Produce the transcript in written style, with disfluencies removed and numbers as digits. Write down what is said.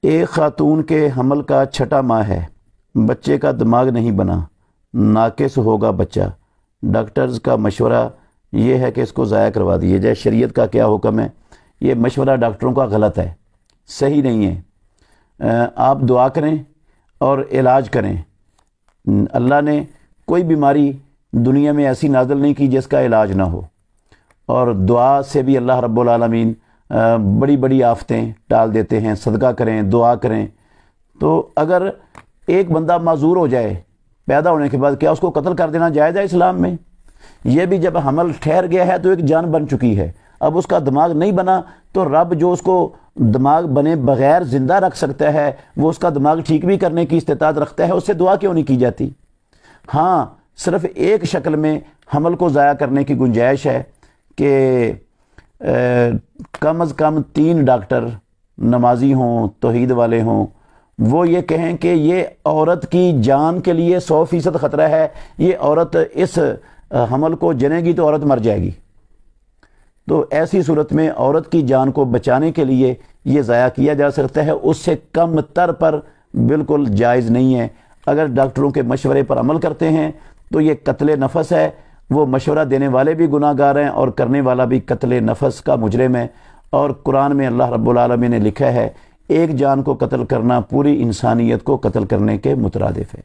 ایک خاتون کے حمل کا چھٹا ماہ ہے، بچے کا دماغ نہیں بنا، ناقص ہوگا بچہ، ڈاکٹرز کا مشورہ یہ ہے کہ اس کو ضائع کروا دیے جائے۔ شریعت کا کیا حکم ہے؟ یہ مشورہ ڈاکٹروں کا غلط ہے، صحیح نہیں ہے۔ آپ دعا کریں اور علاج کریں۔ اللہ نے کوئی بیماری دنیا میں ایسی نازل نہیں کی جس کا علاج نہ ہو، اور دعا سے بھی اللہ رب العالمین بڑی بڑی آفتیں ٹال دیتے ہیں۔ صدقہ کریں، دعا کریں۔ تو اگر ایک بندہ معذور ہو جائے پیدا ہونے کے بعد، کیا اس کو قتل کر دینا جائز ہے اسلام میں؟ یہ بھی جب حمل ٹھہر گیا ہے تو ایک جان بن چکی ہے، اب اس کا دماغ نہیں بنا تو رب جو اس کو دماغ بنے بغیر زندہ رکھ سکتا ہے، وہ اس کا دماغ ٹھیک بھی کرنے کی استطاعت رکھتا ہے، اس سے دعا کیوں نہیں کی جاتی؟ ہاں، صرف ایک شکل میں حمل کو ضائع کرنے کی گنجائش ہے کہ کم از کم 3 ڈاکٹر نمازی ہوں، توحید والے ہوں، وہ یہ کہیں کہ یہ عورت کی جان کے لیے 100% خطرہ ہے، یہ عورت اس حمل کو جنے گی تو عورت مر جائے گی۔ تو ایسی صورت میں عورت کی جان کو بچانے کے لیے یہ ضائع کیا جا سکتا ہے، اس سے کم تر پر بالکل جائز نہیں ہے۔ اگر ڈاکٹروں کے مشورے پر عمل کرتے ہیں تو یہ قتل نفس ہے، وہ مشورہ دینے والے بھی گناہ گار ہیں اور کرنے والا بھی قتل نفس کا مجرم ہے۔ اور قرآن میں اللہ رب العالمین نے لکھا ہے، ایک جان کو قتل کرنا پوری انسانیت کو قتل کرنے کے مترادف ہے۔